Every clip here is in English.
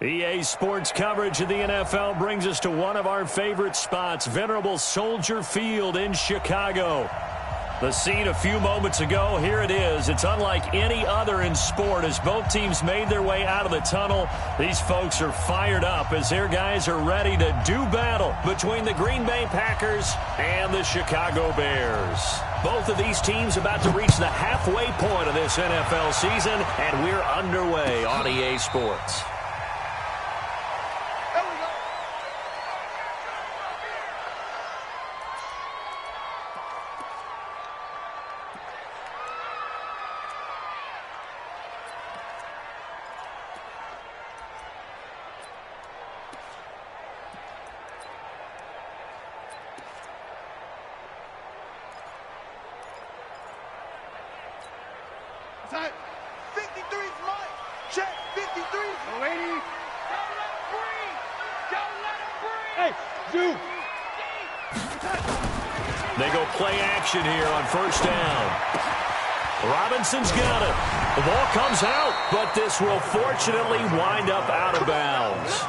EA Sports coverage of the NFL brings us to one of our favorite spots, venerable Soldier Field in Chicago. The scene a few moments ago, here it is. It's unlike any other in sport as both teams made their way out of the tunnel. These folks are fired up as their guys are ready to do battle between the Green Bay Packers and the Chicago Bears. Both of these teams about to reach the halfway point of this NFL season, and we're underway on EA Sports. Time. 53's mine. Check. 53. No, lady. Don't let him breathe. Don't let him breathe. Hey, dude. They go play action here on first down. Robinson's got it. The ball comes out, but this will fortunately wind up out of bounds.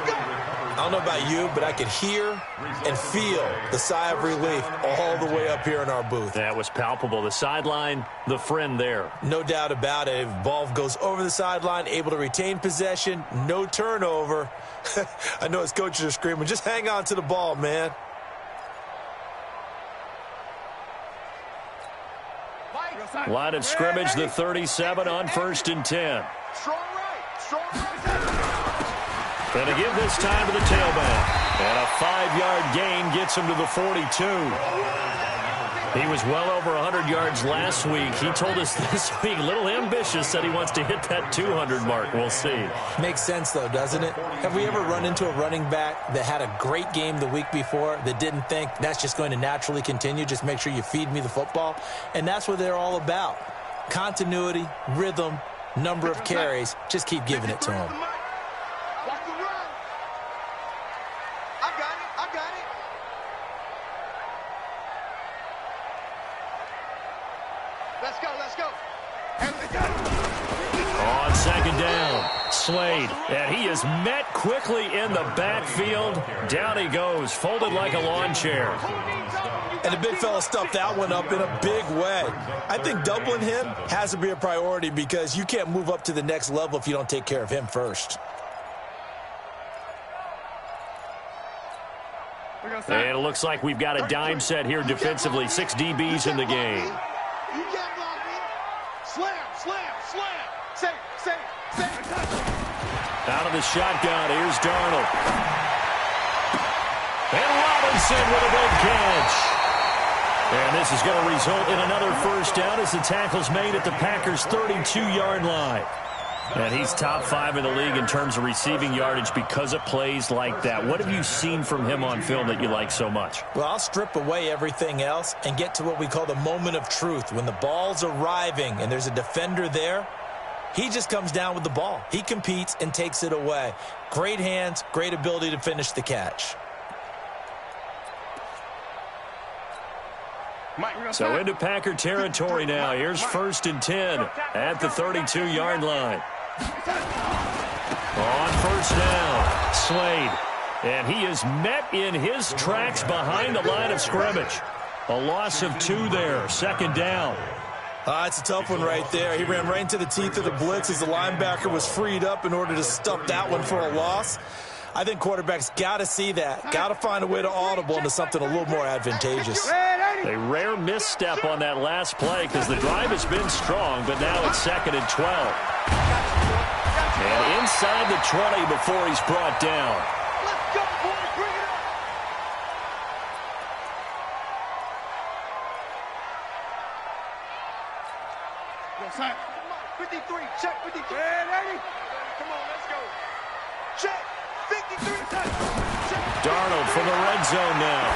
I don't know about you, but I could hear and feel the sigh of relief all the way up here in our booth. That was palpable. The sideline, the friend there. No doubt about it. If ball goes over the sideline, able to retain possession, no turnover. I know his coaches are screaming, just hang on to the ball, man. Line of scrimmage, the 37 on first and 10. Strong right. Strong right. And a give this time to the tailback. And a 5-yard gain gets him to the 42. He was well over 100 yards last week. He told us this week, a little ambitious, said he wants to hit that 200 mark. We'll see. Makes sense, though, doesn't it? Have we ever run into a running back that had a great game the week before that didn't think that's just going to naturally continue? Just make sure you feed me the football. And that's what they're all about. Continuity, rhythm, number of carries. Just keep giving it to him. On second down, Slade, and he is met quickly in the backfield. Down he goes, folded like a lawn chair. And the big fella stuffed that one up in a big way. I think doubling him has to be a priority because you can't move up to the next level if you don't take care of him first. And it looks like we've got a dime set here defensively. 6 DBs in the game. Out of the shotgun, here's Darnold. And Robinson with a big catch. And this is going to result in another first down as the tackle's made at the Packers' 32-yard line. And he's top 5 in the league in terms of receiving yardage because of plays like that. What have you seen from him on film that you like so much? Well, I'll strip away everything else and get to what we call the moment of truth. When the ball's arriving and there's a defender there, he just comes down with the ball. He competes and takes it away. Great hands, great ability to finish the catch. So into Packer territory now. Here's first and 10 at the 32-yard line. On first down, Slade. And he is met in his tracks behind the line of scrimmage. A loss of 2 there, second down. It's a tough one right there. He ran right into the teeth of the blitz as the linebacker was freed up in order to stuff that one for a loss. I think quarterbacks got to see that. Got to find a way to audible into something a little more advantageous. A rare misstep on that last play because the drive has been strong, but now it's second and 12. And inside the 20 before he's brought down. Let's go, boy. Bring it up. Yo, son. 53. Check 53. Ready? Come on, let's go. Check. 53. Check. Darnold from the red zone now.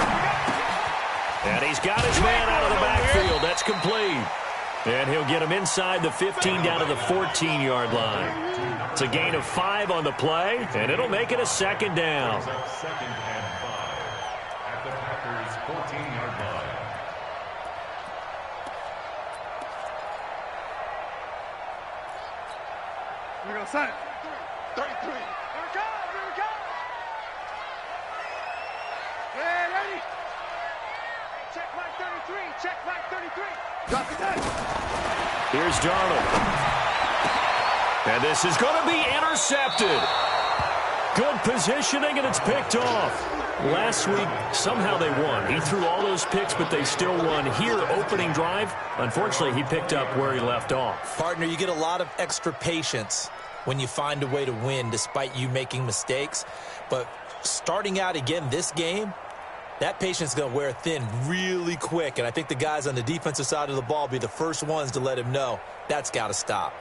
And he's got his man out of the backfield. That's complete. And he'll get him inside the 15 down to the 14-yard line. It's a gain of 5 on the play, and it'll make it a second down. Second and 5 at the Packers' 14-yard line. Here we go, son. 33. ready? Check right 33. Check right 33. Drop the deck. Here's Darnold. And this is going to be intercepted. Good positioning, and it's picked off. Last week, somehow they won. He threw all those picks, but they still won. Here, opening drive, unfortunately, he picked up where he left off. Partner, you get a lot of extra patience when you find a way to win despite you making mistakes. But starting out again this game, that patience is going to wear thin really quick. And I think the guys on the defensive side of the ball will be the first ones to let him know that's got to stop.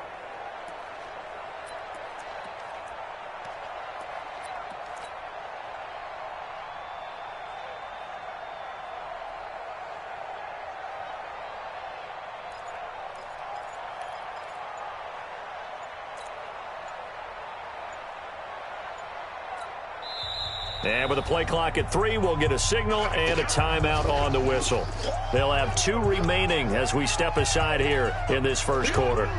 And with a play clock at 3, we'll get a signal and a timeout on the whistle. They'll have 2 remaining as we step aside here in this first quarter.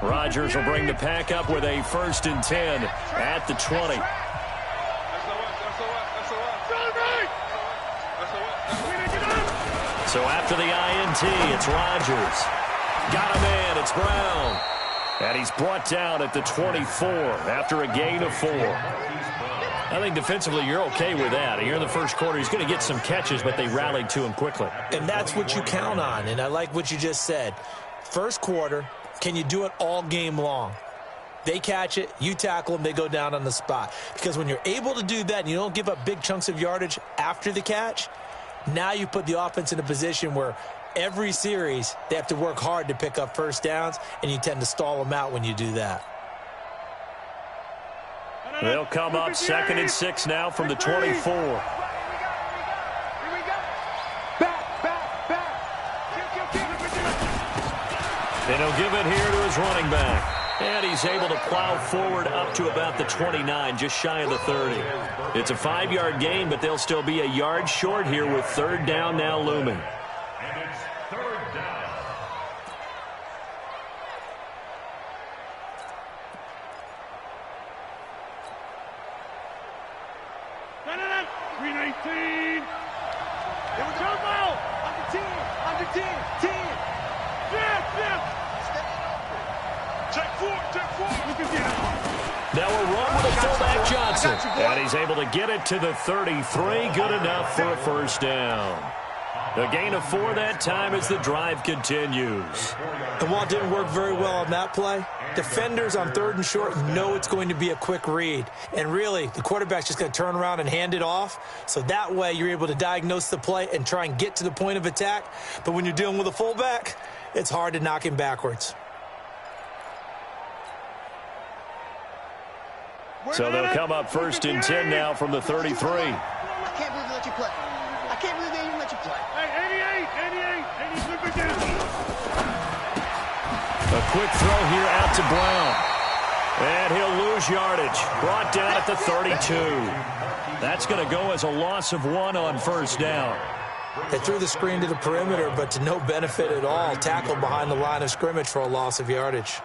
Rodgers will bring the pack up with a 1st and 10 at the 20. So after the INT, it's Rodgers. Got a man, it's Brown. And he's brought down at the 24 after a gain of 4. I think defensively you're okay with that. Here in the first quarter, he's going to get some catches, but they rallied to him quickly. And that's what you count on, and I like what you just said. First quarter, can you do it all game long? They catch it, you tackle them, they go down on the spot. Because when you're able to do that and you don't give up big chunks of yardage after the catch, now you put the offense in a position where every series they have to work hard to pick up first downs, and you tend to stall them out when you do that. They'll come up 2nd and 6 now from the 24. And he'll give it here to his running back. And he's able to plow forward up to about the 29, just shy of the 30. It's a 5-yard gain, but they'll still be a yard short here with 3rd down now looming. And it's 3rd down. Now a run with a fullback Johnson. And he's able to get it to the 33. Good enough for a 1st down. A gain of 4 that time as the drive continues. And while it didn't work very well on that play, defenders on 3rd and short know it's going to be a quick read. And really, the quarterback's just going to turn around and hand it off. So that way you're able to diagnose the play and try and get to the point of attack. But when you're dealing with a fullback, it's hard to knock him backwards. So they'll come up 1st and 10 now from the 33. I can't believe they let you play. I can't believe they even let you play. Hey, 88, 88, 88, A quick throw here out to Brown. And he'll lose yardage. Brought down at the 32. That's going to go as a loss of 1 on 1st down. They threw the screen to the perimeter, but to no benefit at all. Tackled behind the line of scrimmage for a loss of yardage.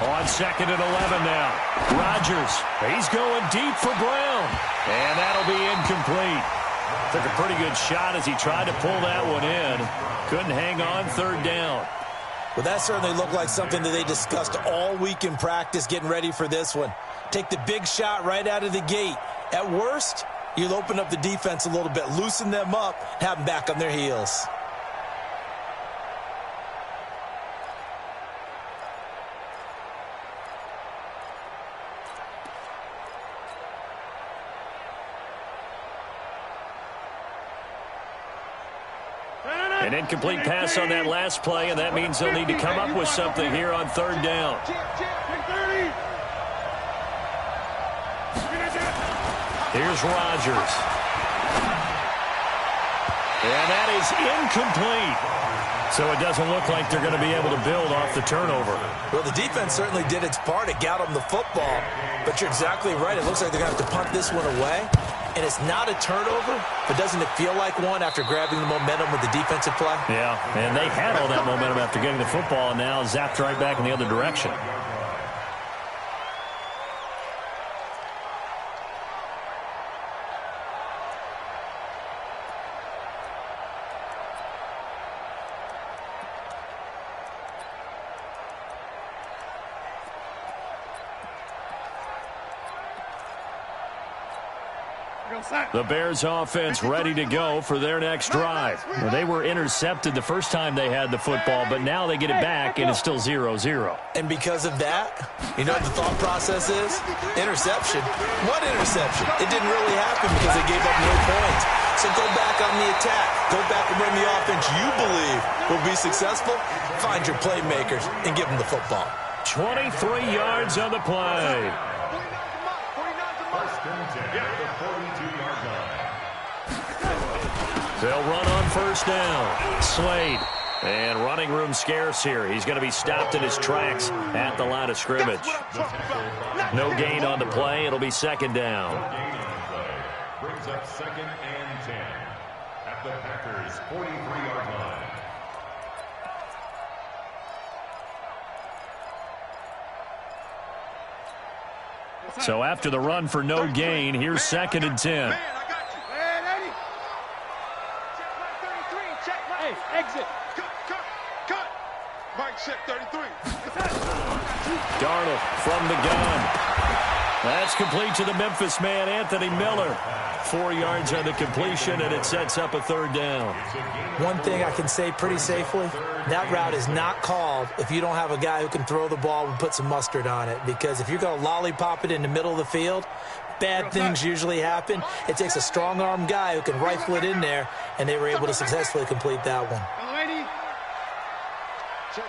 On 2nd and 11 now. Rodgers, he's going deep for Brown. And that'll be incomplete. Took a pretty good shot as he tried to pull that one in. Couldn't hang on 3rd down. Well, that certainly looked like something that they discussed all week in practice getting ready for this one. Take the big shot right out of the gate. At worst, you'll open up the defense a little bit, loosen them up, have them back on their heels. An incomplete pass on that last play, and that means they'll need to come up with something here on third down. Here's Rodgers. And that is incomplete. So it doesn't look like they're going to be able to build off the turnover. Well, the defense certainly did its part. It got them the football. But you're exactly right. It looks like they're going to have to punt this one away. And it's not a turnover, but doesn't it feel like one after grabbing the momentum with the defensive play? Yeah, and they had all that momentum after getting the football, and now zapped right back in the other direction. The Bears offense ready to go for their next drive. Well, they were intercepted the first time they had the football, but now they get it back, and it's still 0-0. And because of that, you know what the thought process is? Interception. What interception? It didn't really happen because they gave up no points. So go back on the attack. Go back and run the offense you believe will be successful. Find your playmakers and give them the football. 23 yards on the play. They'll run on first down. Slade. And running room scarce here. He's going to be stopped in his tracks at the line of scrimmage. No gain on the play. It'll be second down. Brings up 2nd and 10 at the Packers' 43-yard line. So after the run for no gain, here's 2nd and 10. Exit. Cut. Mike set 33. Darnold from the gun. That's complete to the Memphis man, Anthony Miller. 4 yards on the completion, and it sets up a third down. One thing I can say pretty safely, that route is not called if you don't have a guy who can throw the ball and put some mustard on it. Because if you're going to lollipop it in the middle of the field, bad things usually happen. It takes a strong-arm guy who can rifle it in there, and they were able to successfully complete that one. Check.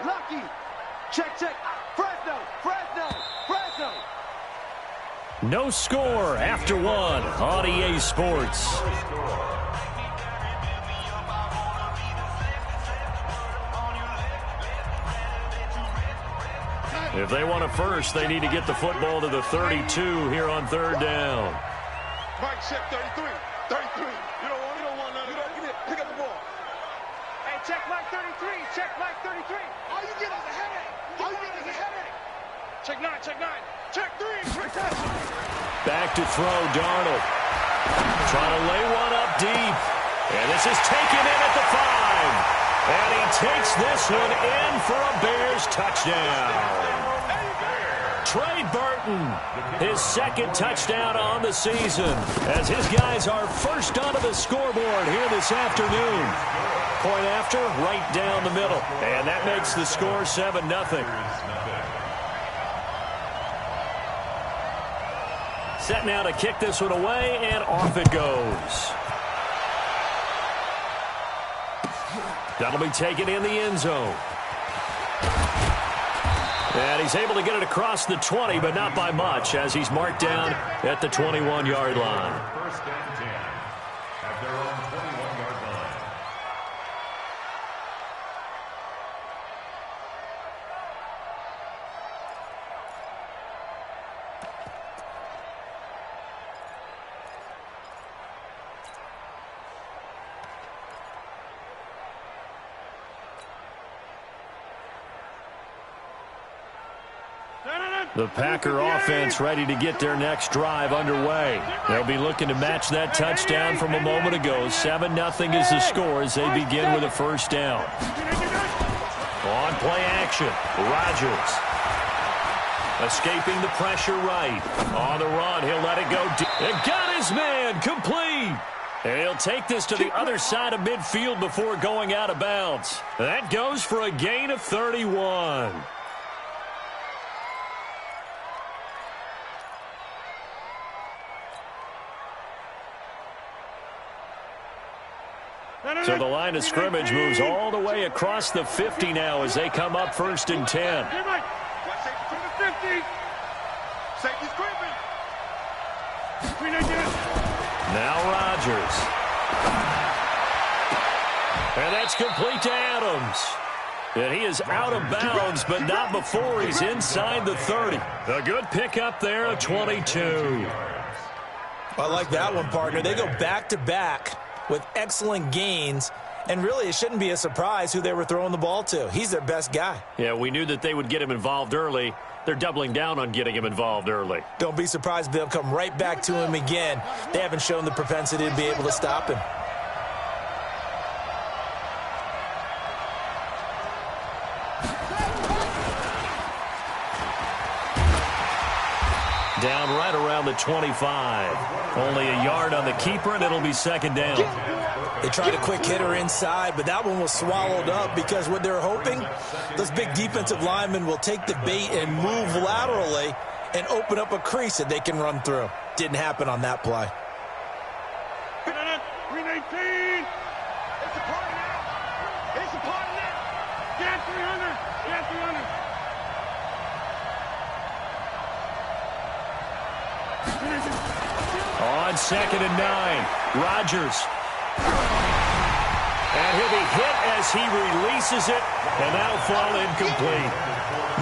Lucky. Check. Fresno. No score after one on EA Sports. If they want a first, they need to get the football to the 32 here on third down. Mike set 33. You don't want none. Pick up the ball. Hey, check Mike 33. All you get is a headache. Check 9. Check 3. Back to throw, Darnold. Trying to lay one up deep. And this is taken in at the 5. And he takes this one in for a Bears touchdown. Trey Burton, his 2nd touchdown on the season, as his guys are first onto the scoreboard here this afternoon. Point after, right down the middle. And that makes the score 7-0. Set now to kick this one away, and off it goes. That'll be taken in the end zone. And he's able to get it across the 20, but not by much, as he's marked down at the 21-yard line. 1st and 10 at their own 21-yard line. The Packer offense ready to get their next drive underway. They'll be looking to match that touchdown from a moment ago. 7-0 is the score as they begin with a first down. On play action, Rodgers. Escaping the pressure right. On the run, he'll let it go. And got his man complete. And he'll take this to the other side of midfield before going out of bounds. That goes for a gain of 31. So the line of scrimmage moves all the way across the 50 now as they come up 1st and 10. Now Rodgers. And that's complete to Adams. And he is out of bounds, but not before he's inside the 30. A good pickup there of 22. I like that one, partner. They go back-to-back with excellent gains, and really it shouldn't be a surprise who they were throwing the ball to. He's their best guy. Yeah, we knew that they would get him involved early. They're doubling down on getting him involved early. Don't be surprised if they'll come right back to him again. They haven't shown the propensity to be able to stop him. Down right around the 25. Only a yard on the keeper, and it'll be 2nd down. They tried a quick hitter inside, but that one was swallowed up because what they're hoping, those big defensive linemen will take the bait and move laterally and open up a crease that they can run through. Didn't happen on that play. 319. It's a party now. It's a party now. Get 300. Get 300. On 2nd and 9, Rodgers. And he'll be hit as he releases it, and that'll fall incomplete.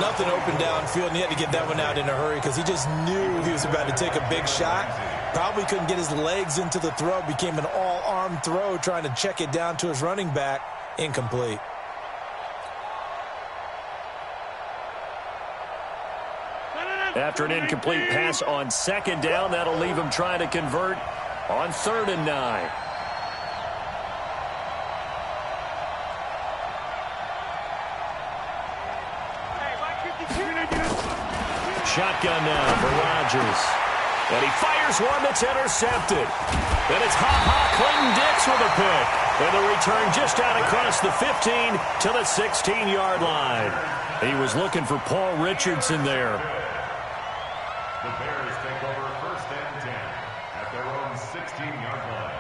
Nothing open downfield, and he had to get that one out in a hurry because he just knew he was about to take a big shot. Probably couldn't get his legs into the throw. Became an all-arm throw trying to check it down to his running back. Incomplete. After an incomplete pass on 2nd down, that'll leave him trying to convert on 3rd and 9. Shotgun now for Rodgers. And he fires one that's intercepted. And it's Clinton Dix with a pick. And the return just out across the 15 to the 16-yard line. He was looking for Paul Richardson there. The Bears take over 1st and 10 at their own 16-yard line.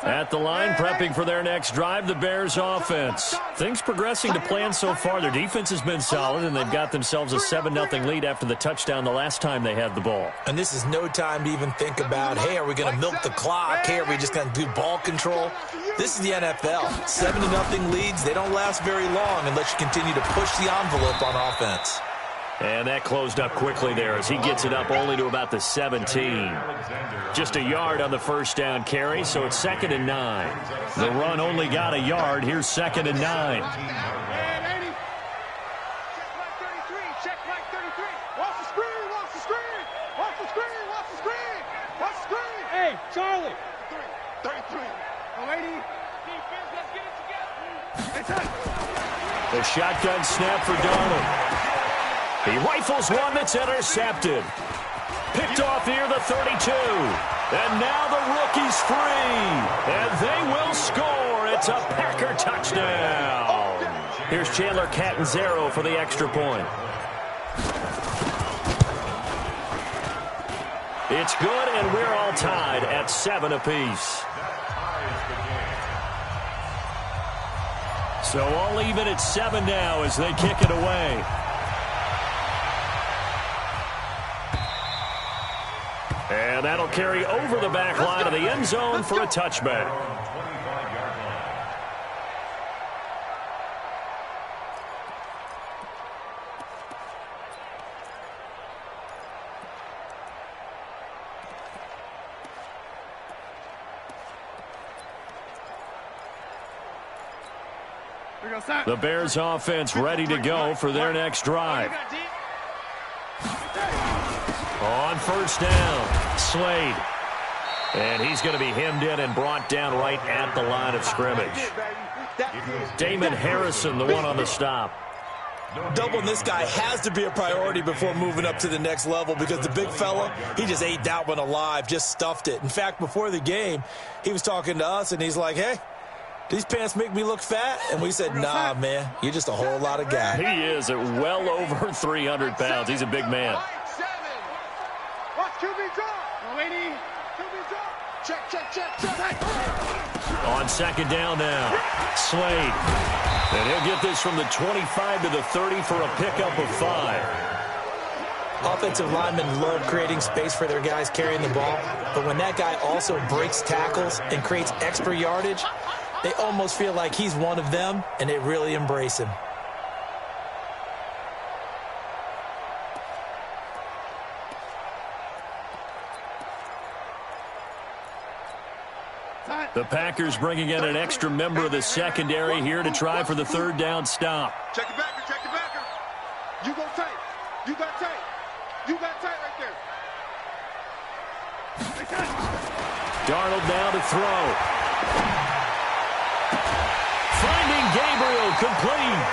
At the line, prepping for their next drive, the Bears offense. Things progressing to plan so far. Their defense has been solid, and they've got themselves a 7-0 lead after the touchdown the last time they had the ball. And this is no time to even think about, hey, are we going to milk the clock? Hey, are we just going to do ball control? This is the NFL. 7-0 leads, they don't last very long unless you continue to push the envelope on offense. And that closed up quickly there as he gets it up only to about the 17. Just a yard on the 1st down carry, so it's 2nd and 9. The run only got a yard. Here's 2nd and 9. Check Mike 33. Watch the screen. Watch the screen. Watch the screen. Watch the screen. Watch the screen. Hey, Charlie. 33. Oh, lady. Defense, let's get it together. The shotgun snap for Darnold. He rifles one that's intercepted. Picked off near the 32. And now the rookie's free. And they will score. It's a Packer touchdown. Here's Chandler Catanzaro for the extra point. It's good, and we're all tied at 7 apiece. So all even at 7 now as they kick it away. And that'll carry over the back line of the end zone for a touchback. The Bears offense ready to go for their next drive. On 1st down, Slade. And he's going to be hemmed in and brought down right at the line of scrimmage. Damon Harrison, the one on the stop. Doubling this guy has to be a priority before moving up to the next level because the big fella, he just ate that one alive, just stuffed it. In fact, before the game, he was talking to us, and he's like, hey, these pants make me look fat? And we said, nah, man, you're just a whole lot of guy. He is at well over 300 pounds. He's a big man. Watch QB drop. Lady, QB drop. On second down now, Slade. And he'll get this from the 25 to the 30 for a pickup of 5. Offensive linemen love creating space for their guys carrying the ball, but when that guy also breaks tackles and creates extra yardage, they almost feel like he's one of them, and they really embrace him. The Packers bringing in an extra member of the secondary here to try for the third down stop. Check the backer, check the backer. You go tight. You got tight. You got tight right there. Darnold now to throw. Finding Gabriel complete.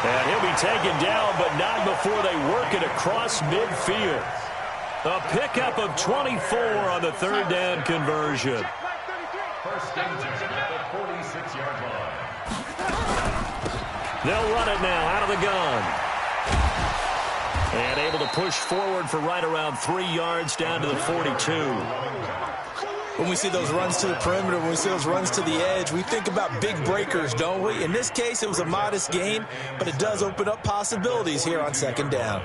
And he'll be taken down, but not before they work it across midfield. A pickup of 24 on the third down conversion. First and 10 at the 46-yard line. They'll run it now out of the gun. And able to push forward for right around 3 yards down to the 42. When we see those runs to the perimeter, when we see those runs to the edge, we think about big breakers, don't we? In this case, it was a modest gain, but it does open up possibilities here on second down.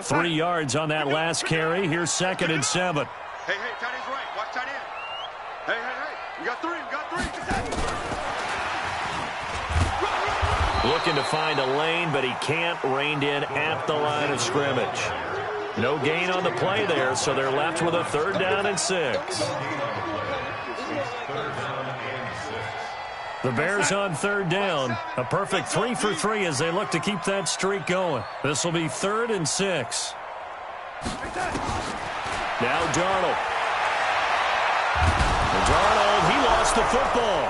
3 yards on that last carry. Here's 2nd and 7. Hey, tight end's right. Watch tight end. Hey. We got 3. Looking to find a lane, but he can't. Reined in at the line of scrimmage. No gain on the play there, so they're left with a 3rd down and 6. The Bears on 3rd down. A perfect 3 for 3 as they look to keep that streak going. This will be 3rd and 6. Now Darnold. He lost the football.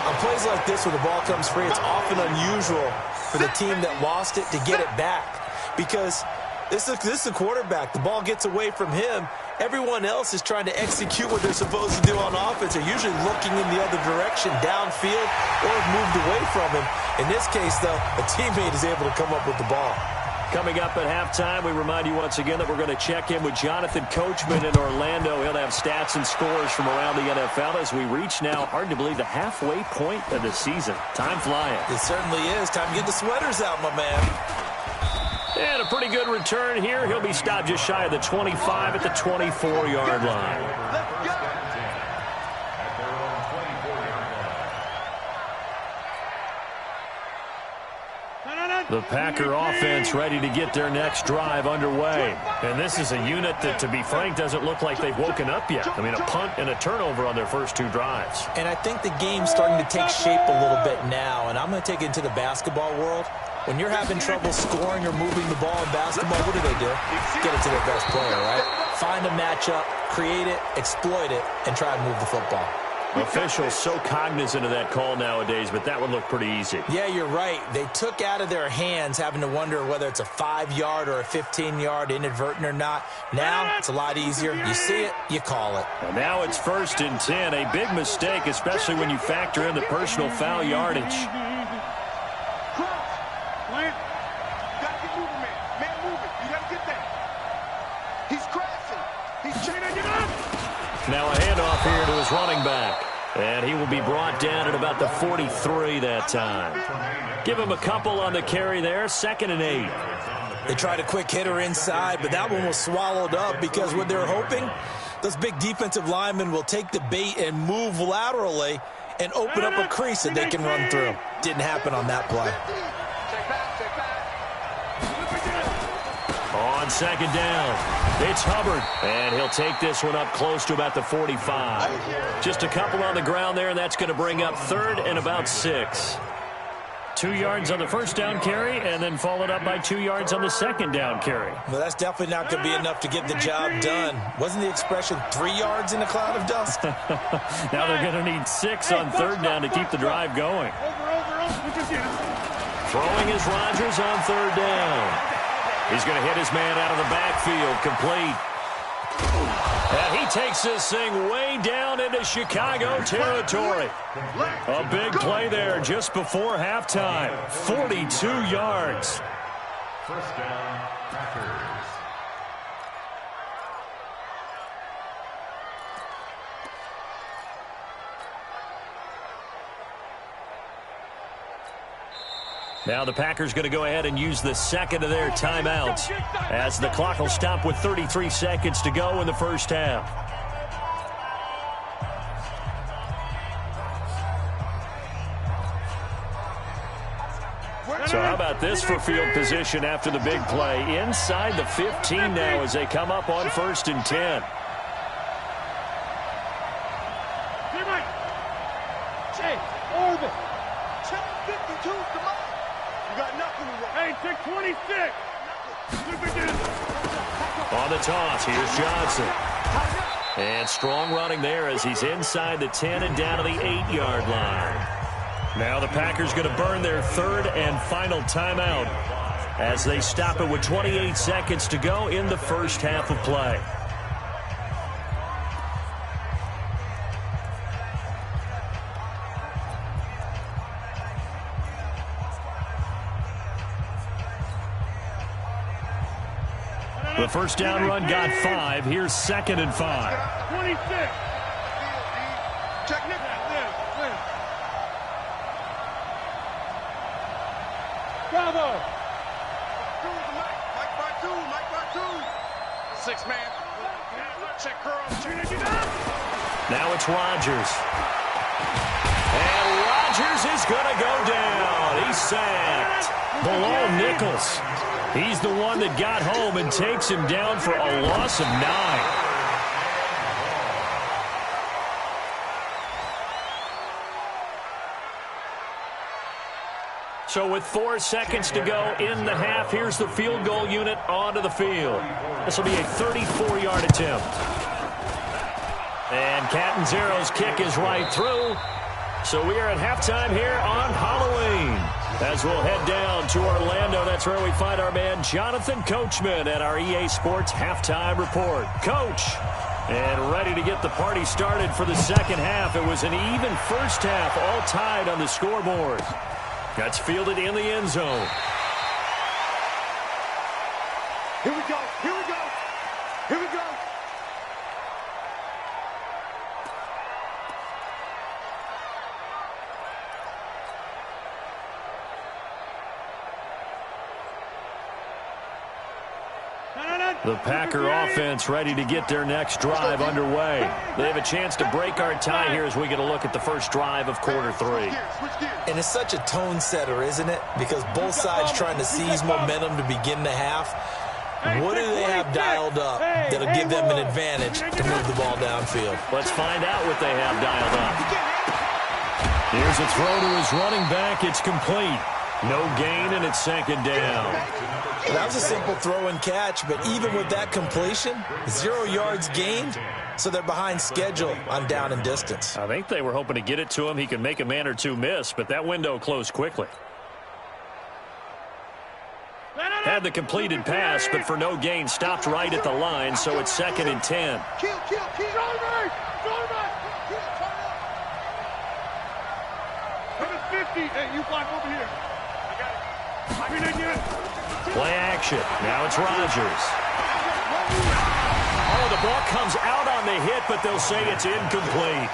On plays like this where the ball comes free, it's often unusual for the team that lost it to get it back. Because this is a quarterback. The ball gets away from him. Everyone else is trying to execute what they're supposed to do on offense. They're usually looking in the other direction, downfield, or have moved away from him. In this case, though, a teammate is able to come up with the ball. Coming up at halftime, we remind you once again that we're going to check in with Jonathan Coachman in Orlando. He'll have stats and scores from around the NFL as we reach now, hard to believe, the halfway point of the season. Time flying. It certainly is. Time to get the sweaters out, my man. And a pretty good return here. He'll be stopped just shy of the 25 at the 24-yard line. The Packer offense ready to get their next drive underway. And this is a unit that, to be frank, doesn't look like they've woken up yet. I mean, a punt and a turnover on their first 2 drives. And I think the game's starting to take shape a little bit now. And I'm going to take it into the basketball world. When you're having trouble scoring or moving the ball in basketball, what do? Get it to their best player, right? Find a matchup, create it, exploit it, and try to move the football. Officials so cognizant of that call nowadays, but that would look pretty easy. Yeah, you're right. They took out of their hands having to wonder whether it's a 5-yard or a 15-yard inadvertent or not. Now it's a lot easier. You see it, you call it. And now it's 1st and 10. A big mistake, especially when you factor in the personal foul yardage. Now a handoff here to his running back. And he will be brought down at about the 43 that time. Give him a couple on the carry there. 2nd and 8. They tried a quick hitter inside, but that one was swallowed up because what they're hoping, those big defensive linemen will take the bait and move laterally and open up a crease that they can run through. Didn't happen on that play. On 2nd down, it's Hubbard, and he'll take this one up close to about the 45. Just a couple on the ground there, and that's going to bring up 3rd and about 6. 2 yards on the first down carry, and then followed up by 2 yards on the second down carry. Well, that's definitely not going to be enough to get the job done. Wasn't the expression 3 yards in a cloud of dust? Now they're going to need 6 on 3rd down to keep the drive going. Throwing is Rodgers on 3rd down. He's going to hit his man out of the backfield, complete. And he takes this thing way down into Chicago territory. A big play there just before halftime. 42 yards. First down, Packers. Now the Packers going to go ahead and use the second of their timeouts as the clock will stop with 33 seconds to go in the first half. So how about this for field position after the big play? Inside the 15 now as they come up on 1st and 10. On the toss, here's Johnson. And strong running there as he's inside the 10 and down to the 8-yard line. Now the Packers going to burn their third and final timeout as they stop it with 28 seconds to go in the first half of play. The first down run got 5. Here's 2nd and 5. 26. Check it. Bravo. Mike by two. 6-man. Check curl. Now it's Rodgers. And Rodgers is going to go down. He's sacked. Below Nichols. He's the one that got home and takes him down for a loss of 9. So with 4 seconds to go in the half, here's the field goal unit onto the field. This will be a 34-yard attempt. And Catanzaro's kick is right through. So we are at halftime here on Halloween. As we'll head down to Orlando, that's where we find our man Jonathan Coachman at our EA Sports Halftime Report. Coach, and ready to get the party started for the second half. It was an even first half, all tied on the scoreboard. That's fielded in the end zone. Here we go. The Packer offense ready to get their next drive underway. They have a chance to break our tie here as we get a look at the first drive of quarter 3. And it's such a tone setter, isn't it? Because both sides trying to seize momentum to begin the half. What do they have dialed up that'll give them an advantage to move the ball downfield? Let's find out what they have dialed up. Here's a throw to his running back. It's complete. No gain, and it's 2nd down. Well, that was a simple throw and catch, but even with that completion, 0 yards gained, so they're behind schedule on down and distance. I think they were hoping to get it to him. He could make a man or two miss, but that window closed quickly. Had the completed pass, but for no gain, stopped right at the line, so it's 2nd and 10. Hey, you block over here. Play action. Now it's Rodgers. Oh, the ball comes out on the hit, but they'll say it's incomplete.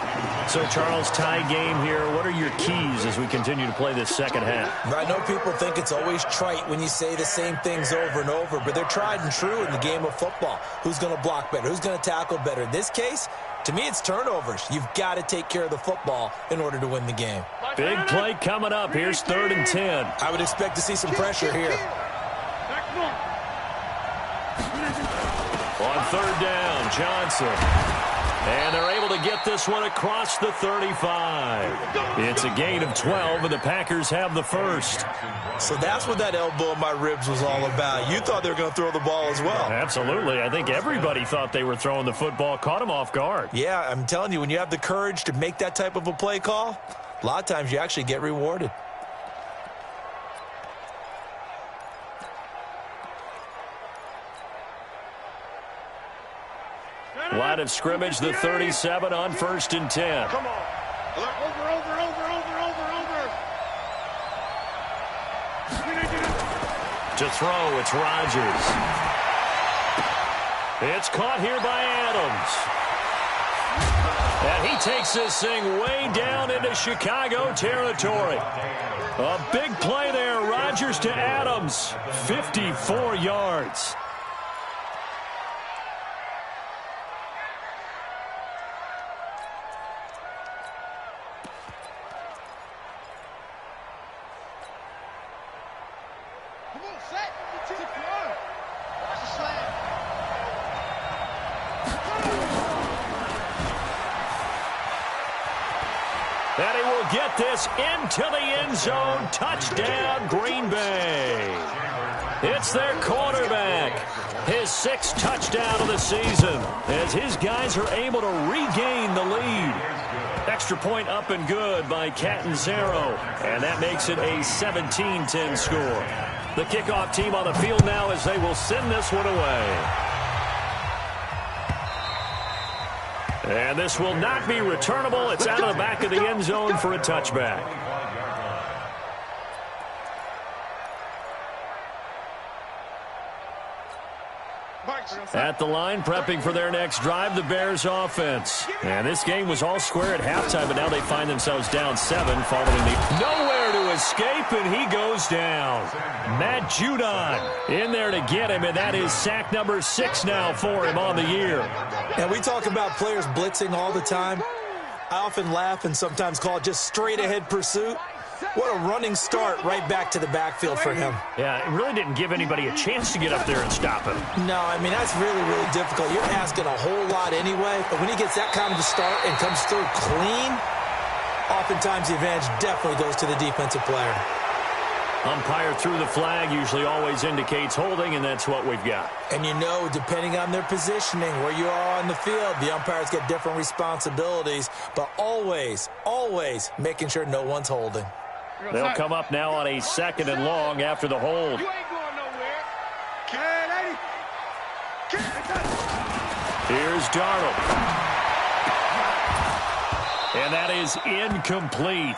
So, Charles, tie game here. What are your keys as we continue to play this second half? I know people think it's always trite when you say the same things over and over, but they're tried and true in the game of football. Who's going to block better? Who's going to tackle better? In this case, to me, it's turnovers. You've got to take care of the football in order to win the game. Big play coming up. Here's 3rd and 10. I would expect to see some pressure here. On 3rd down, Johnson. And they're able to get this one across the 35. It's a gain of 12, and the Packers have the first. So that's what that elbow in my ribs was all about. You thought they were going to throw the ball as well. Absolutely. I think everybody thought they were throwing the football, caught them off guard. Yeah, I'm telling you, when you have the courage to make that type of a play call, a lot of times you actually get rewarded. Line of scrimmage, the 37 on 1st and 10. Come on. Over. To throw, it's Rodgers. It's caught here by Adams. And he takes this thing way down into into Chicago territory. A big play there. Rodgers to Adams. 54 yards. And he will get this into the end zone. Touchdown, Green Bay. It's their quarterback. His 6th touchdown of the season as his guys are able to regain the lead. Extra point up and good by Catanzaro. And that makes it a 17-10 score. The kickoff team on the field now as they will send this one away. And this will not be returnable. It's out of the back of the end zone for a touchback. At the line, prepping for their next drive, the Bears offense. And this game was all square at halftime, but now they find themselves down 7 following the nowhere to escape, and he goes down. Matt Judon in there to get him, and that is sack number 6 now for him on the year. And we talk about players blitzing all the time. I often laugh and sometimes call it just straight-ahead pursuit. What a running start right back to the backfield for him. Yeah, it really didn't give anybody a chance to get up there and stop him. No, I mean, that's really, really difficult. You're asking a whole lot anyway, but when he gets that kind of a start and comes through clean, oftentimes the advantage definitely goes to the defensive player. Umpire threw the flag, usually always indicates holding, and that's what we've got. And you know, depending on their positioning, where you are on the field, the umpires get different responsibilities, but always, always making sure no one's holding. They'll come up now on a 2nd and long after the hold. You ain't going nowhere. Here's Darnold. And that is incomplete.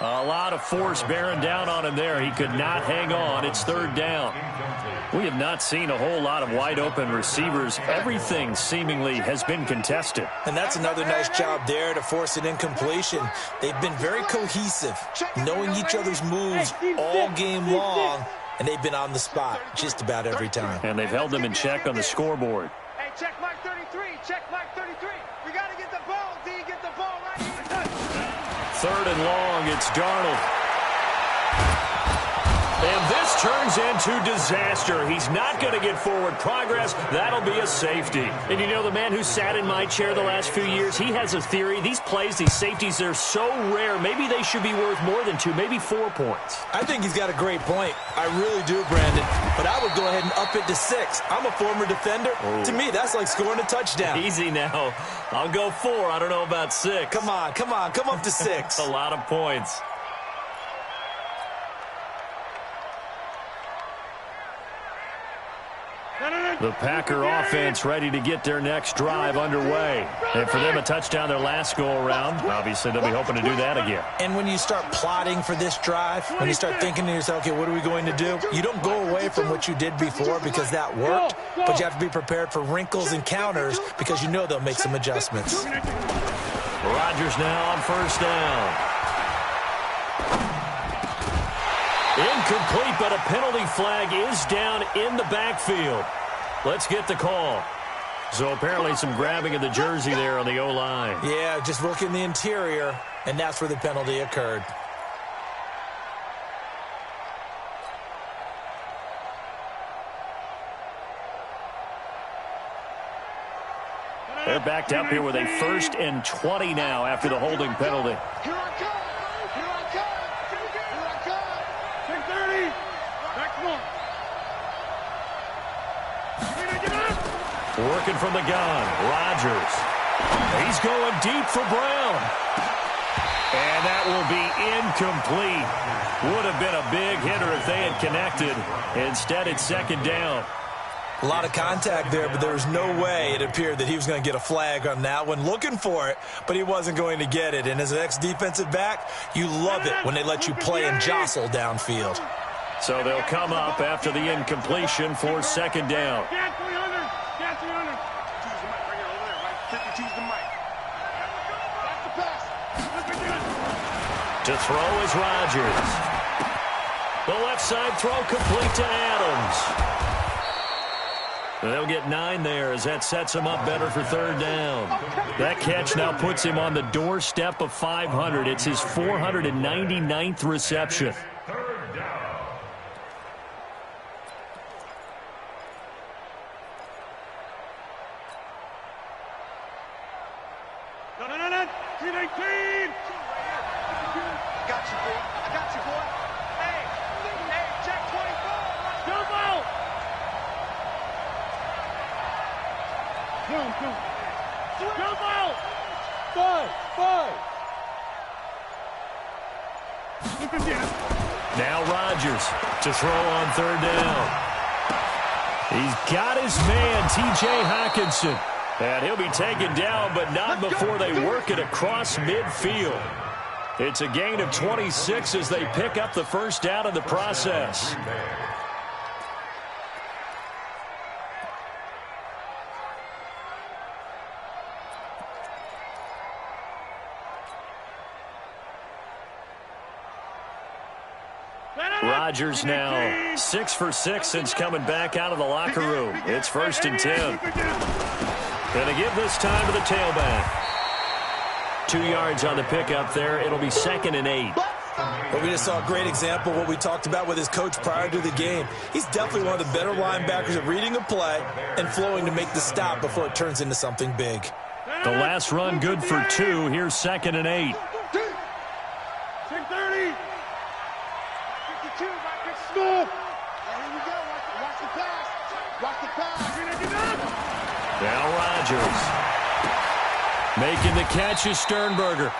A lot of force bearing down on him there. He could not hang on. It's 3rd down. We have not seen a whole lot of wide-open receivers. Everything seemingly has been contested. And that's another nice job there to force an incompletion. They've been very cohesive, knowing each other's moves all game long, and they've been on the spot just about every time. And they've held them in check on the scoreboard. Hey, check Mike 33. Check Mike 33. We got to get the ball. D, get the ball right here. 3rd and long, it's Darnold. And this turns into disaster. He's not going to get forward progress. That'll be a safety. And you know, the man who sat in my chair the last few years, he has a theory. These plays, these safeties, they're so rare. Maybe they should be worth more than 2, maybe 4 points. I think he's got a great point. I really do, Brandon. But I would go ahead and up it to 6. I'm a former defender. Oh. To me, that's like scoring a touchdown. Easy now. I'll go 4. I don't know about 6. Come on. Come up to 6. A lot of points. The Packer offense ready to get their next drive underway. And for them, a touchdown their last go-around. Obviously, they'll be hoping to do that again. And when you start plotting for this drive, when you start thinking to yourself, okay, what are we going to do? You don't go away from what you did before because that worked, but you have to be prepared for wrinkles and counters because you know they'll make some adjustments. Rodgers now on 1st down. Incomplete, but a penalty flag is down in the backfield. Let's get the call. So apparently some grabbing of the jersey there on the O-line. Yeah, just working the interior, and that's where the penalty occurred. They're backed up here with a 1st and 20 now after the holding penalty. Here I come. Here I come. Here I come. 10-30. Back one. Working from the gun, Rodgers. He's going deep for Brown. And that will be incomplete. Would have been a big hitter if they had connected. Instead, it's 2nd down. A lot of contact there, but there was no way it appeared that he was going to get a flag on that one. Looking for it, but he wasn't going to get it. And as an ex-defensive back, you love it when they let you play and jostle downfield. So they'll come up after the incompletion for 2nd down. Get 300. Get 300. Choose the mic right here over there, right? 50, choose the mic. That's the pass. To throw is Rodgers. The left side throw complete to Adams. They'll get 9 there as that sets him up better for third down. That catch now puts him on the doorstep of 500. It's his 499th reception. Third down. No. 319. Got you, boy. I got you, boy. Hey, check 24. Jump out. Jump out. 5. Now Rodgers to throw on third down. He's got his man, T.J. Hockenson. And he'll be taken down, but not before they work it across midfield. It's a gain of 26 as they pick up the first down in the process. Rodgers now 6 for 6 since coming back out of the locker room. It's 1st and 10. Going to give this time to the tailback. 2 yards on the pickup there. It'll be 2nd and 8. But we just saw a great example of what we talked about with his coach prior to the game. He's definitely one of the better linebackers at reading a play and flowing to make the stop before it turns into something big. The last run good for 2. Here's 2nd and 8. 630. 52, Marcus Smith. Here we go. Watch the pass. Watch the pass. Now Rodgers. Making the catch is Sternberger.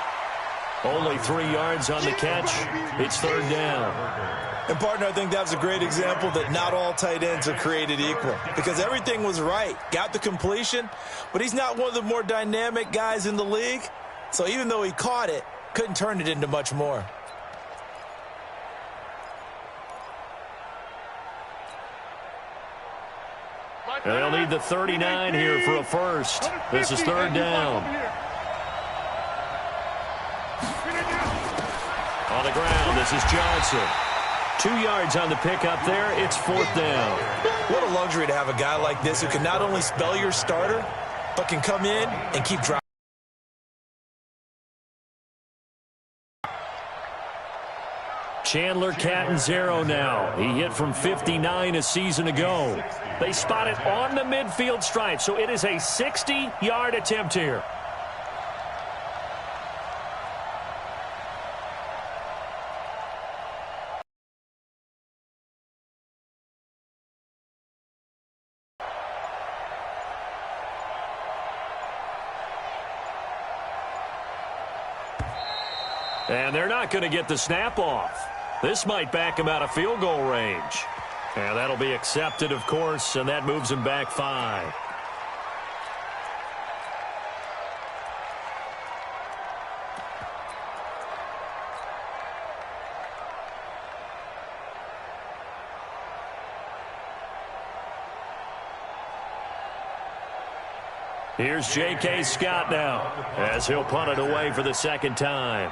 Only 3 yards on the catch. It's 3rd down. And, partner, I think that was a great example that not all tight ends are created equal because everything was right. Got the completion, but he's not one of the more dynamic guys in the league. So even though he caught it, couldn't turn it into much more. They'll need the 39 here for a first. This is 3rd down. On the ground, this is Johnson. 2 yards on the pickup there. It's 4th down. What a luxury to have a guy like this who can not only spell your starter, but can come in and keep driving. Chandler Catanzaro now. He hit from 59 a season ago. They spot it on the midfield stripe, so it is a 60-yard attempt here. And they're not going to get the snap off. This might back him out of field goal range. And that'll be accepted, of course, and that moves him back 5. Here's J.K. Scott now as he'll punt it away for the 2nd time.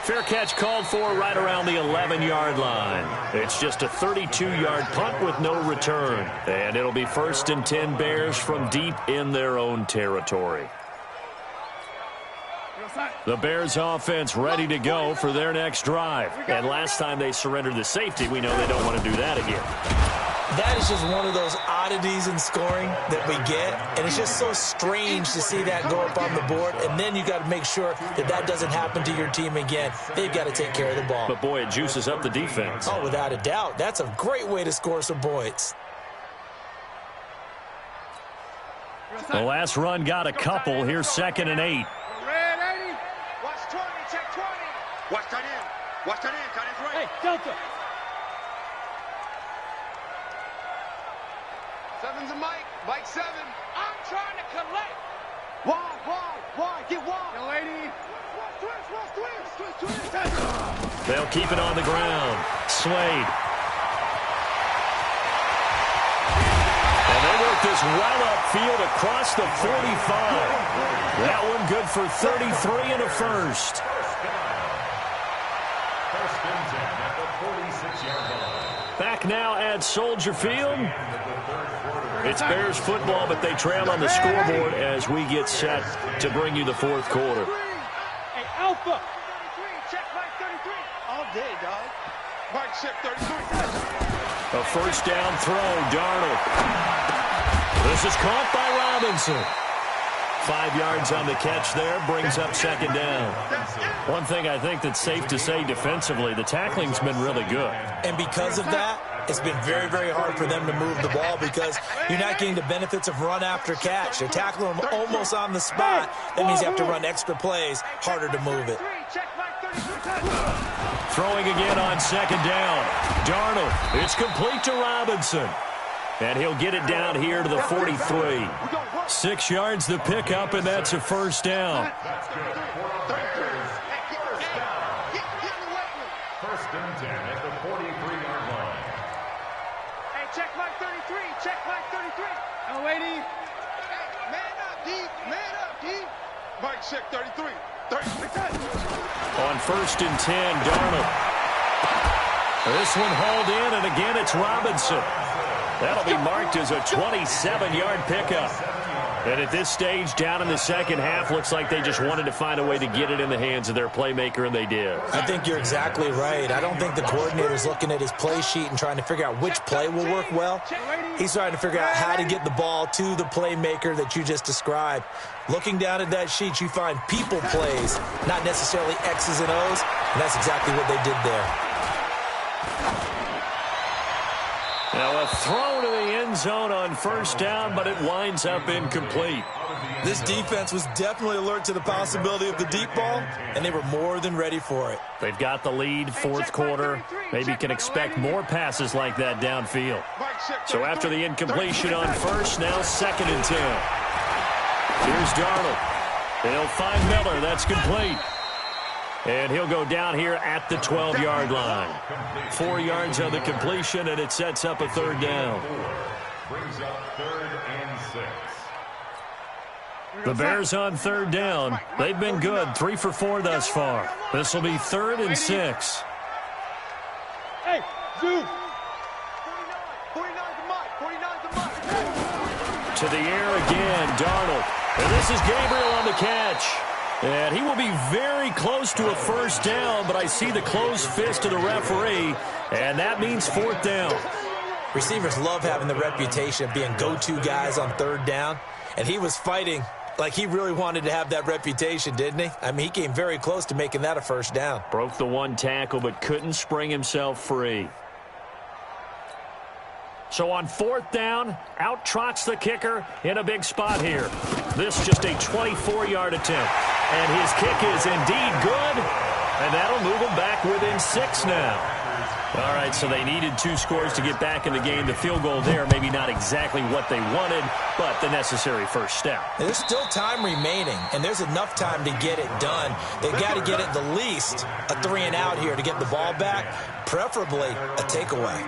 Fair catch called for right around the 11-yard line. It's just a 32-yard punt with no return. And it'll be 1st and 10 Bears from deep in their own territory. The Bears offense ready to go for their next drive. And last time they surrendered the safety, we know they don't want to do that again. That is just one of those oddities in scoring that we get, and it's just so strange to see that go up on the board, and then you got to make sure that that doesn't happen to your team again. They've got to take care of the ball. But, boy, it juices up the defense. Oh, without a doubt. That's a great way to score some points. The last run got a couple. Here's 2nd and 8. Red 80. Watch 20. Check 20. Watch tight end. Watch tight end. Tight end's right. Hey, Delta. 7's a Mike. Mike 7. I'm trying to collect. Wide. Get wide. Yo, lady. Twist. They'll keep it on the ground. Slade. And they will with this well upfield across the 45. That one good for 33 and a first. Back now at Soldier Field. It's Bears football, but they trail on the scoreboard as we get set to bring you the fourth quarter. Hey, Alpha. Check Mike 33. All day, dog. Mike check 33. A first down throw, Darnold. This is caught by Robinson. 5 yards on the catch there, brings up second down. One thing I think that's safe to say defensively, the tackling's been really good. And because of that, it's been very, very hard for them to move the ball because you're not getting the benefits of run after catch. They're tackling them almost on the spot. That means you have to run extra plays, harder to move it. Throwing again on second down. Darnold, it's complete to Robinson. And he'll get it down here to the 43. 6 yards the pickup, and that's a first down. First and 10 at the 43-yard line. Hey, check Mike 33. Check Mike 33. Oh, lady. Man up, D. Man up, D. Mike check 33. 33. On first and 10, Darnold. This one hauled in, and again it's Robinson. That'll be marked as a 27-yard pickup. And at this stage, down in the second half, looks like they just wanted to find a way to get it in the hands of their playmaker, and they did. I think you're exactly right. I don't think the coordinator's looking at his play sheet and trying to figure out which play will work well. He's trying to figure out how to get the ball to the playmaker that you just described. Looking down at that sheet, you find people plays, not necessarily X's and O's, and that's exactly what they did there. Now a throw to the end zone on first down, but it winds up incomplete. This defense was definitely alert to the possibility of the deep ball, and they were more than ready for it. They've got the lead, fourth quarter. Maybe can expect more passes like that downfield. So after the incompletion on first, now second and 10. Here's Darnold. They'll find Miller. That's complete. And he'll go down here at the 12-yard line. 4 yards on the completion, and it sets up a third down. Brings up third and 6. The Bears on third down. They've been good, 3 for 4 thus far. This will be third and 6. Hey, Zoo. 49 to Mike. 49 to Mike. To the air again, Darnold. And this is Gabriel on the catch. And he will be very close to a first down, but I see the closed fist of the referee, and that means fourth down. Receivers love having the reputation of being go-to guys on third down, and he was fighting like he really wanted to have that reputation, didn't he? I mean, he came very close to making that a first down. Broke the one tackle, but couldn't spring himself free. So on fourth down, out trots the kicker in a big spot here. This just a 24-yard attempt. And his kick is indeed good, and that'll move him back within 6 now. All right, so they needed 2 scores to get back in the game. The field goal there, maybe not exactly what they wanted, but the necessary first step. There's still time remaining, and there's enough time to get it done. They've got to get at the least a 3 and out here to get the ball back, preferably a takeaway.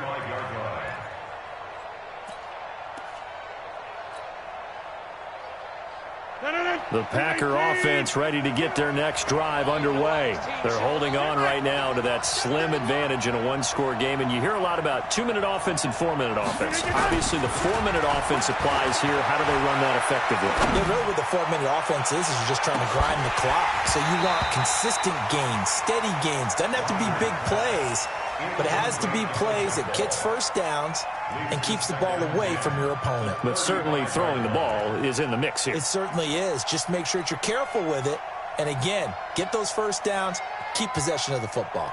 The Packer offense ready to get their next drive underway. They're holding on right now to that slim advantage in a 1-score game, and you hear a lot about 2-minute offense and 4-minute offense. Obviously, the 4-minute offense applies here. How do they run that effectively? Yeah, really what the 4-minute offense is you're just trying to grind the clock. So you want consistent gains, steady gains. Doesn't have to be big plays, but it has to be plays that gets first downs and keeps the ball away from your opponent. But certainly throwing the ball is in the mix here. It certainly is. Just make sure that you're careful with it. And again, get those first downs, keep possession of the football.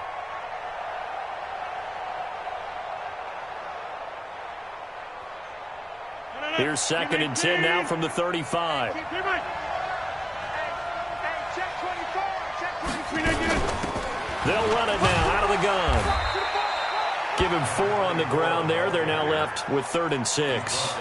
Here's second and 10 now from the 35. They'll run it now out of the gun. Give him 4 on the ground there. They're now left with third and 6.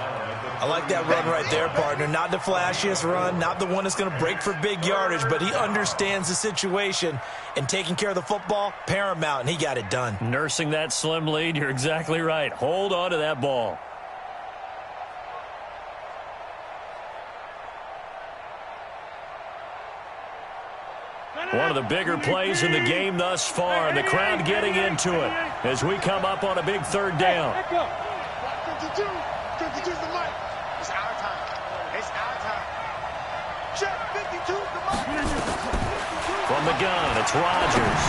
I like that run right there, partner. Not the flashiest run, not the one that's going to break for big yardage, but he understands the situation, and taking care of the football, paramount, and he got it done. Nursing that slim lead, you're exactly right. Hold on to that ball. One of the bigger plays in the game thus far, and the crowd getting into it as we come up on a big third down. 52. 52's the mic. It's our time. It's our time. Check 52's the mic. From the gun, it's Rodgers.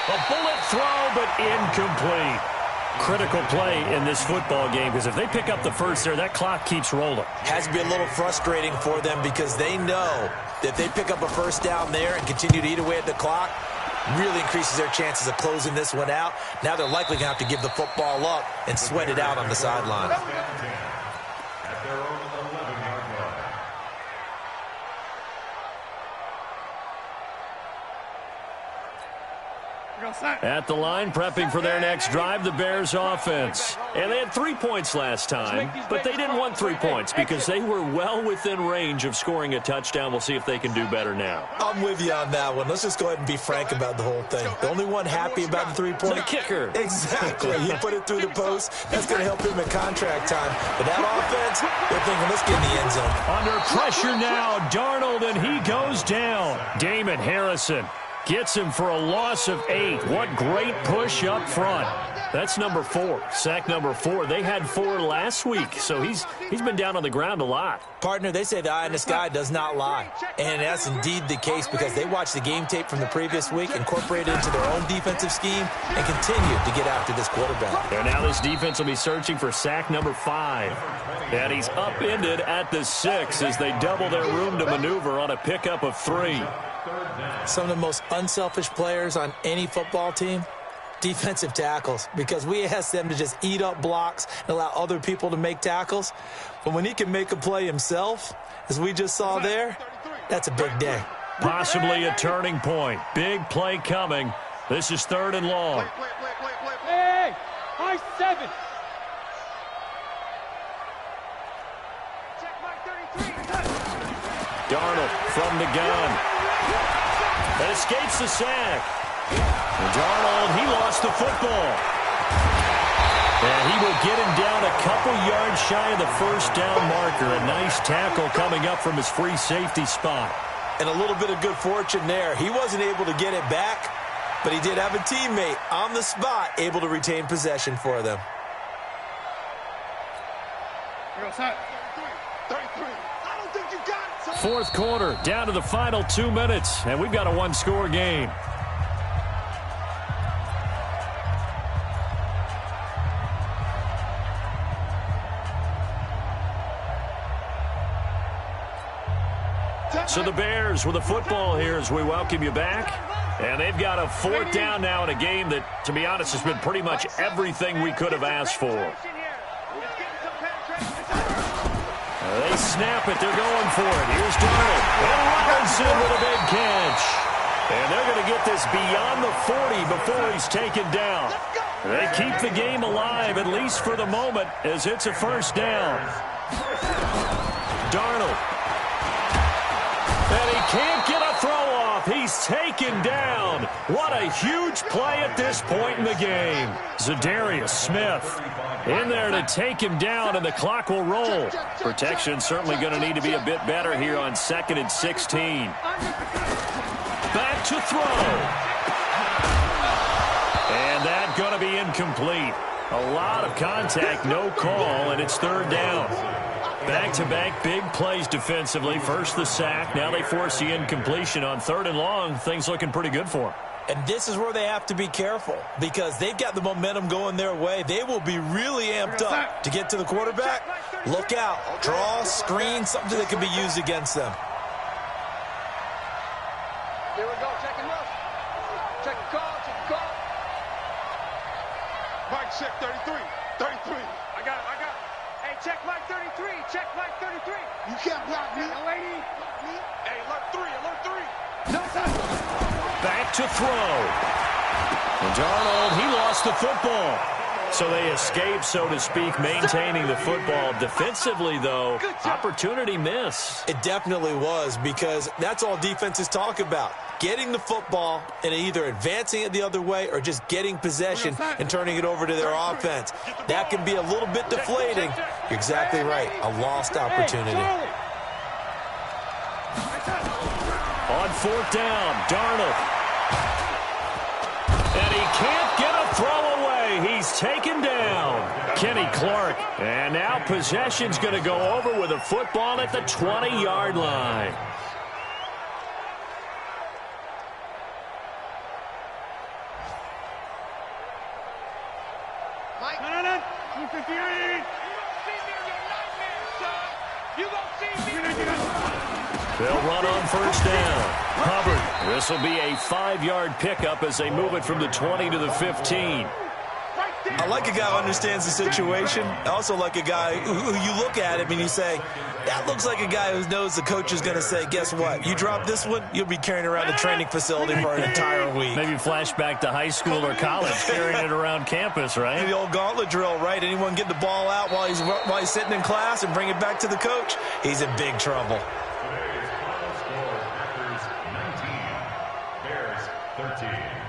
A bullet throw, but incomplete. Critical play in this football game, because if they pick up the first there, that clock keeps rolling. Has to be a little frustrating for them because they know that if they pick up a first down there and continue to eat away at the clock, really increases their chances of closing this one out. Now they're likely going to have to give the football up and sweat it out on the sideline. At their own 11-yard line. At the line, prepping for their next drive, the Bears offense. And they had 3 points last time, but they didn't want 3 points because they were well within range of scoring a touchdown. We'll see if they can do better now. I'm with you on that one. Let's just go ahead and be frank about the whole thing. The only one happy about the 3-point. The kicker. Exactly. He put it through the post. That's going to help him in contract time. But that offense, they're thinking, let's get in the end zone. Under pressure now, Darnold, and he goes down. Damon Harrison gets him for a loss of 8. What great push up front. That's number 4, sack number 4. They had 4 last week, so he's been down on the ground a lot. Partner, they say the eye in the sky does not lie. And that's indeed the case because they watched the game tape from the previous week, incorporated it into their own defensive scheme, and continue to get after this quarterback. And now this defense will be searching for sack number 5. And he's upended at the 6 as they double their room to maneuver on a pickup of 3. Some of the most unselfish players on any football team, defensive tackles, because we ask them to just eat up blocks and allow other people to make tackles. But when he can make a play himself, as we just saw there, that's a big day. Possibly a turning point. Big play coming. This is 3rd and long. Hey, high 7. Check my 33. Darnold from the gun. That escapes the sack. And Darnold, he lost the football. And he will get him down a couple yards shy of the first down marker. A nice tackle coming up from his free safety spot. And a little bit of good fortune there. He wasn't able to get it back, but he did have a teammate on the spot able to retain possession for them. 33. I don't think you got it, son. 4th quarter, down to the final 2 minutes, and we've got a 1-score game. So the Bears with the football here as we welcome you back. And they've got a 4th down now in a game that, to be honest, has been pretty much everything we could have asked for. They snap it. They're going for it. Here's Darnold. And Robinson with a big catch. And they're going to get this beyond the 40 before he's taken down. They keep the game alive, at least for the moment, as it's a 1st down. Darnold. And he can't get a throw off. He's taken down. What a huge play at this point in the game. Zadarius Smith in there to take him down, and the clock will roll. Protection certainly going to need to be a bit better here on 2nd and 16. Back to throw. And that going to be incomplete. A lot of contact, no call, and it's 3rd down. Back-to-back big plays defensively. First the sack. Now they force the incompletion on 3rd and long. Things looking pretty good for them. And this is where they have to be careful because they've got the momentum going their way. They will be really amped up to get to the quarterback. Look out. Draw, screen, something that can be used against them. Here we go. Check him up. Check the call. Check the call. Mike, check 33. 33. I got it. Hey, check Mike 33. Check Mike 33. You can't block me. Lady. Hey, alert 3. Alert 3. No time. Back to throw. And Darnold, he lost the football. So they escape, so to speak, maintaining the football. Defensively, though, opportunity miss. It definitely was because that's all defenses talk about. Getting the football and either advancing it the other way or just getting possession and turning it over to their offense. That can be a little bit deflating. You're exactly right. A lost opportunity. On 4th down. Darnold. And he can't get a throw away. He's taken down. Kenny Clark. And now possession's going to go over with a football at the 20-yard line. Mike. 258. You gon' see me in your nightmare, son. They'll run on 1st down. Hubbard. This will be a 5-yard pickup as they move it from the 20 to the 15. I like a guy who understands the situation. I also like a guy who you look at him and you say, that looks like a guy who knows the coach is going to say, guess what? You drop this one, you'll be carrying around the training facility for an entire week. Maybe flashback to high school or college, carrying it around campus, right? The old gauntlet drill, right? Anyone get the ball out while he's sitting in class and bring it back to the coach, he's in big trouble. Today's final score, Packers 19, Bears 13.